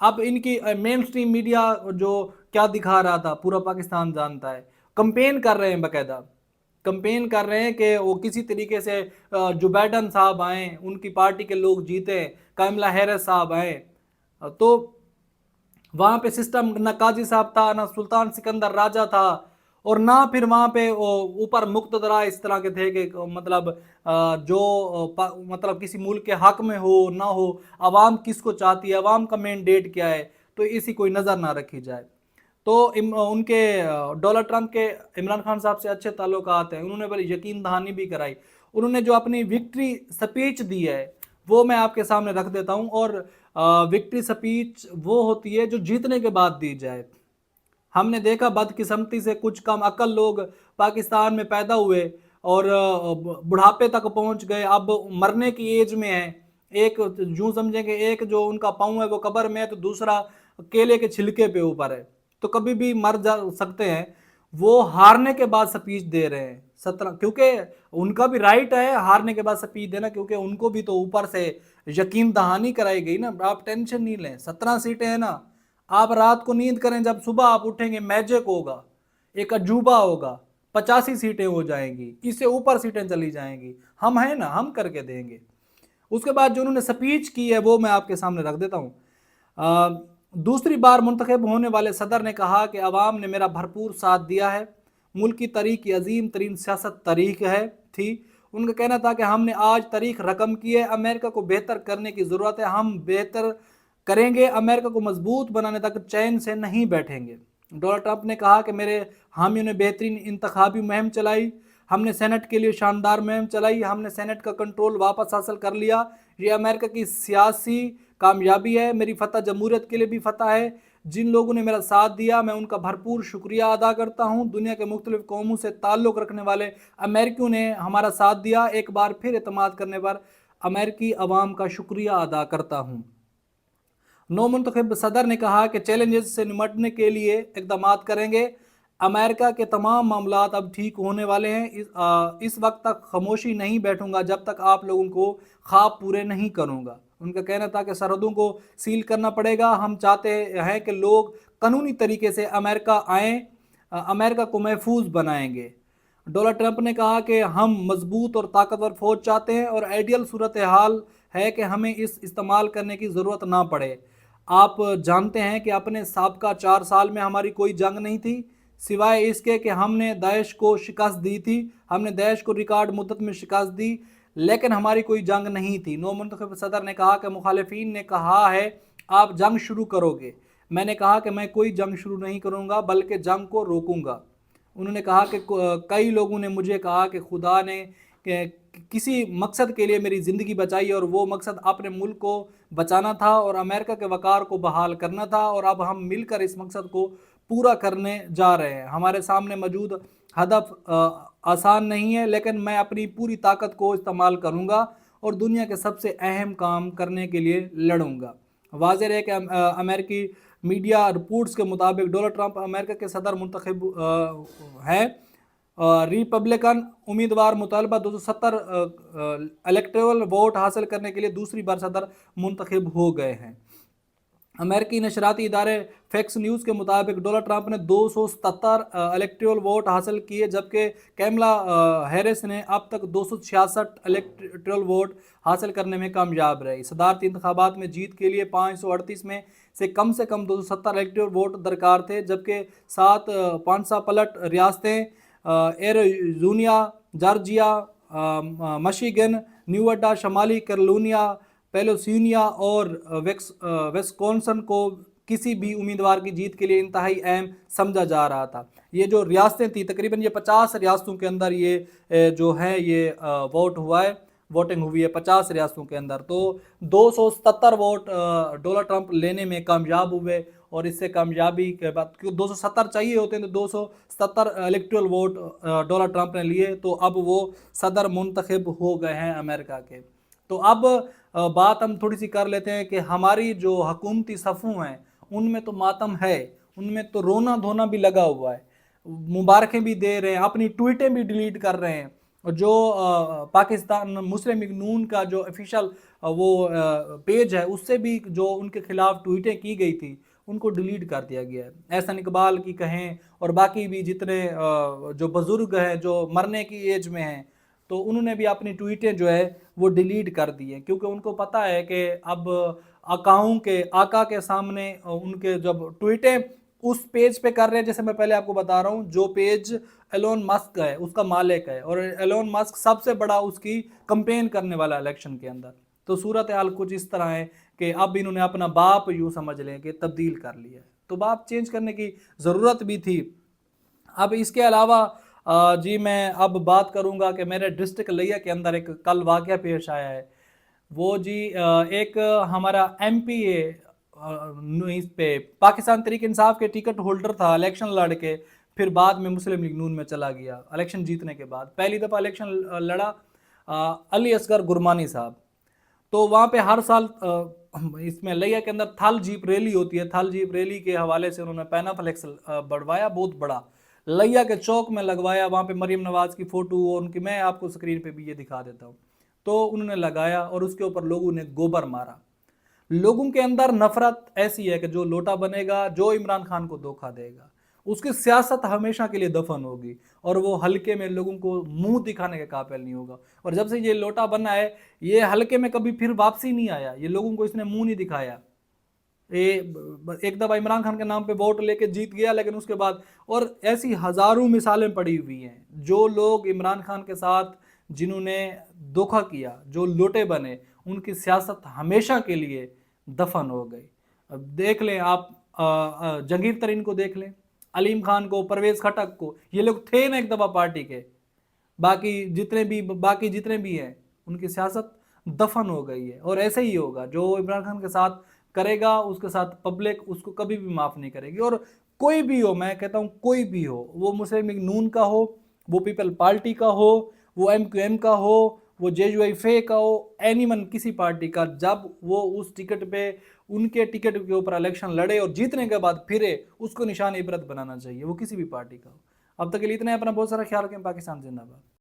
اب ان کی مین stream media جو کیا دکھا رہا تھا پورا پاکستان جانتا ہے، کمپین کر رہے ہیں، باقاعدہ کمپین کر رہے ہیں کہ وہ کسی طریقے سے جو بائیڈن صاحب آئیں، ان کی پارٹی کے لوگ جیتے، کاملا ہیرس صاحب آئیں. تو وہاں پہ سسٹم نہ قاضی صاحب تھا، نہ سلطان سکندر راجہ تھا، اور نہ پھر وہاں پہ اوپر مقتدرہ اس طرح کے تھے کہ مطلب جو مطلب کسی ملک کے حق میں ہو نہ ہو، عوام کس کو چاہتی ہے، عوام کا مینڈیٹ کیا ہے، تو اسی کوئی نظر نہ رکھی جائے. تو ان کے ڈونلڈ ٹرمپ کے عمران خان صاحب سے اچھے تعلقات ہیں، انہوں نے بڑی یقین دہانی بھی کرائی. انہوں نے جو اپنی وکٹری سپیچ دی ہے وہ میں آپ کے سامنے رکھ دیتا ہوں. اور وکٹری سپیچ وہ ہوتی ہے جو جیتنے کے بعد دی جائے. ہم نے دیکھا بدقسمتی سے کچھ کم عقل لوگ پاکستان میں پیدا ہوئے اور بڑھاپے تک پہنچ گئے، اب مرنے کی ایج میں ہیں. ایک یوں سمجھیں کہ ایک جو ان کا پاؤں ہے وہ قبر میں ہے، تو دوسرا کیلے کے چھلکے پہ اوپر ہے، تو کبھی بھی مر جا سکتے ہیں. وہ ہارنے کے بعد سپیچ دے رہے ہیں 17، کیونکہ ان کا بھی رائٹ ہے ہارنے کے بعد سپیچ دینا، کیونکہ ان کو بھی تو اوپر سے یقین دہانی کرائی گئی نا. آپ ٹینشن نہیں لیں، 17 سیٹیں ہیں نا. آپ رات کو نیند کریں، جب صبح آپ اٹھیں گے میجک ہوگا، ایک عجوبہ ہوگا، 85 سیٹیں ہو جائیں گی، اس سے اوپر سیٹیں چلی جائیں گی. ہم ہیں نا، ہم کر کے دیں گے. اس کے بعد جو انہوں نے سپیچ کی ہے وہ میں آپ کے سامنے رکھ دیتا ہوں. دوسری بار منتخب ہونے والے صدر نے کہا کہ عوام نے میرا بھرپور ساتھ دیا ہے. ملک کی تاریخ کی عظیم ترین سیاست تاریخ تھی. ان کا کہنا تھا کہ ہم نے آج تاریخ رقم کی ہے، امریکہ کو بہتر کرنے کی ضرورت ہے، ہم بہتر کریں گے، امریکہ کو مضبوط بنانے تک چین سے نہیں بیٹھیں گے. ڈونلڈ ٹرمپ نے کہا کہ میرے حامیوں نے بہترین انتخابی مہم چلائی، ہم نے سینٹ کے لیے شاندار مہم چلائی، ہم نے سینٹ کا کنٹرول واپس حاصل کر لیا. یہ امریکہ کی سیاسی کامیابی ہے، میری فتح جمہوریت کے لیے بھی فتح ہے. جن لوگوں نے میرا ساتھ دیا میں ان کا بھرپور شکریہ ادا کرتا ہوں. دنیا کے مختلف قوموں سے تعلق رکھنے والے امریکیوں نے ہمارا ساتھ دیا. ایک بار پھر اعتماد کرنے پر امریکی عوام کا شکریہ ادا کرتا ہوں. نو منتخب صدر نے کہا کہ چیلنجز سے نمٹنے کے لیے اقدامات کریں گے. امریکہ کے تمام معاملات اب ٹھیک ہونے والے ہیں. اس وقت تک خاموشی نہیں بیٹھوں گا جب تک آپ لوگوں کو خواب پورے نہیں کروں گا. ان کا کہنا تھا کہ سرحدوں کو سیل کرنا پڑے گا. ہم چاہتے ہیں کہ لوگ قانونی طریقے سے امریکہ آئیں، امریکہ کو محفوظ بنائیں گے. ڈونلڈ ٹرمپ نے کہا کہ ہم مضبوط اور طاقتور فوج چاہتے ہیں اور آئیڈیل صورتحال ہے کہ ہمیں اس استعمال کرنے کی ضرورت نہ پڑے. آپ جانتے ہیں کہ اپنے سابقہ 4 سال میں ہماری کوئی جنگ نہیں تھی، سوائے اس کے کہ ہم نے داعش کو شکست دی تھی. ہم نے داعش کو ریکارڈ مدت میں شکست دی، لیکن ہماری کوئی جنگ نہیں تھی. نو منتخب صدر نے کہا کہ مخالفین نے کہا ہے آپ جنگ شروع کرو گے. میں نے کہا کہ میں کوئی جنگ شروع نہیں کروں گا بلکہ جنگ کو روکوں گا. انہوں نے کہا کہ کئی لوگوں نے مجھے کہا کہ خدا نے کسی مقصد کے لیے میری زندگی بچائی اور وہ مقصد اپنے ملک کو بچانا تھا اور امریکہ کے وقار کو بحال کرنا تھا، اور اب ہم مل کر اس مقصد کو پورا کرنے جا رہے ہیں. ہمارے سامنے موجود ہدف آسان نہیں ہے، لیکن میں اپنی پوری طاقت کو استعمال کروں گا اور دنیا کے سب سے اہم کام کرنے کے لیے لڑوں گا. واضح ہے کہ امریکی میڈیا رپورٹس کے مطابق ڈونلڈ ٹرمپ امریکہ کے صدر منتخب ہیں. ریپبلکن امیدوار مطالبہ 270 الیکٹورل ووٹ حاصل کرنے کے لیے دوسری بار صدر منتخب ہو گئے ہیں. امریکی نشریاتی ادارے فیکس نیوز کے مطابق ڈونلڈ ٹرمپ نے 277 الیکٹورل ووٹ حاصل کیے، جبکہ کیملا ہیرس نے اب تک 266 الیکٹورل ووٹ حاصل کرنے میں کامیاب رہی. صدارتی انتخابات میں جیت کے لیے 538 میں سے کم 270 الیکٹورل ووٹ درکار تھے، جبکہ 7 500 پلٹ ریاستیں ایریزونا، جارجیا، مشیگن، نیواڈا، شمالی کیرولائنا، پیلوسینیا اور ویسکونسن کو کسی بھی امیدوار کی جیت کے لیے انتہائی اہم سمجھا جا رہا تھا. یہ جو ریاستیں تھیں تقریباً یہ 50 ریاستوں کے اندر یہ جو ہے یہ ووٹنگ ہوئی ہے 50 ریاستوں کے اندر. تو 277 ووٹ ڈونلڈ ٹرمپ لینے میں کامیاب ہوئے، اور اس سے کامیابی کے بعد 270 چاہیے ہوتے ہیں تو 270 الیکٹورل ووٹ ڈونلڈ ٹرمپ نے لیے، تو اب وہ صدر منتخب ہو گئے ہیں امریکہ کے. تو اب بات ہم تھوڑی سی کر لیتے ہیں کہ ہماری جو حکومتی صفوں ہیں ان میں تو ماتم ہے، ان میں تو رونا دھونا بھی لگا ہوا ہے، مبارکیں بھی دے رہے ہیں، اپنی ٹویٹیں بھی ڈیلیٹ کر رہے ہیں. جو پاکستان مسلم لیگ نون کا جو آفیشیل وہ پیج ہے اس سے بھی جو ان کے خلاف ٹویٹیں کی گئی تھی ان کو ڈیلیٹ کر دیا گیا ہے۔ احسن اقبال کی کہیں اور باقی بھی جتنے جو بزرگ ہیں جو مرنے کی ایج میں ہیں تو انہوں نے بھی اپنی ٹویٹیں جو ہے وہ ڈیلیٹ کر دی ہیں، کیونکہ ان کو پتہ ہے کہ اب آقا کے سامنے ان کے جب ٹویٹیں اس پیج پہ کر رہے ہیں، جیسے میں پہلے آپ کو بتا رہا ہوں جو پیج ایلون مسک کا ہے اس کا مالک ہے، اور ایلون مسک سب سے بڑا اس کی کمپین کرنے والا الیکشن کے اندر، تو صورتحال کچھ اس طرح ہے کہ اب انہوں نے اپنا باپ یوں سمجھ لیں کہ تبدیل کر لیا ہے، تو باپ چینج کرنے کی ضرورت بھی تھی۔ اب اس کے علاوہ جی میں اب بات کروں گا کہ میرے ڈسٹرکٹ لیا کے اندر ایک کل واقعہ پیش آیا ہے، وہ جی ایک ہمارا ایم پی اے اس پہ پاکستان تحریک انصاف کے ٹکٹ ہولڈر تھا، الیکشن لڑ کے پھر بعد میں مسلم لیگ نون میں چلا گیا الیکشن جیتنے کے بعد۔ پہلی دفعہ الیکشن لڑا علی اصغر گرمانی صاحب، تو وہاں پہ ہر سال اس میں لیا کے اندر تھل جیپ ریلی ہوتی ہے، تھل جیپ ریلی کے حوالے سے انہوں نے پینا فلیکس بڑھوایا بہت بڑا، لیا کے چوک میں لگوایا، وہاں پہ مریم نواز کی فوٹو اور ان کی میں آپ کو سکرین پہ بھی یہ دکھا دیتا ہوں، تو انہوں نے لگایا اور اس کے اوپر لوگوں نے گوبر مارا۔ لوگوں کے اندر نفرت ایسی ہے کہ جو لوٹا بنے گا، جو عمران خان کو دھوکہ دے گا، اس کی سیاست ہمیشہ کے لیے دفن ہوگی اور وہ حلقے میں لوگوں کو منہ دکھانے کے قابل نہیں ہوگا، اور جب سے یہ لوٹا بنا ہے یہ حلقے میں کبھی پھر واپسی نہیں آیا، یہ لوگوں کو اس نے منہ نہیں دکھایا۔ ایک دفعہ عمران خان کے نام پہ ووٹ لے کے جیت گیا، لیکن اس کے بعد اور ایسی ہزاروں مثالیں پڑی ہوئی ہیں، جو لوگ عمران خان کے ساتھ جنہوں نے دھوکہ کیا، جو لوٹے بنے، ان کی سیاست ہمیشہ کے لیے دفن ہو گئی۔ اب دیکھ لیں آپ جہانگیر ترین کو دیکھ لیں، علیم خان کو، پرویز خٹک کو، یہ لوگ تھے نا ایک دفعہ پارٹی کے، باقی جتنے بھی ہیں ان کی سیاست دفن ہو گئی ہے، اور ایسے ہی ہوگا جو عمران خان کے ساتھ کرے گا اس کے ساتھ پبلک اس کو کبھی بھی معاف نہیں کرے گی، اور کوئی بھی ہو، میں کہتا ہوں کوئی بھی ہو، وہ مسلم لیگ نون کا ہو، وہ پیپل پارٹی کا ہو، وہ ایم کیو ایم کا ہو، وہ جے یو آئی فے کا ہو، اینی من کسی پارٹی کا، جب وہ اس ٹکٹ پہ ان کے ٹکٹ کے اوپر الیکشن لڑے اور جیتنے کے بعد پھرے، اس کو نشان عبرت بنانا چاہیے، وہ کسی بھی پارٹی کا ہو۔ اب تک کے لیے اتنا ہے، اپنا بہت سارا خیال رکھیں، پاکستان زندہ باد۔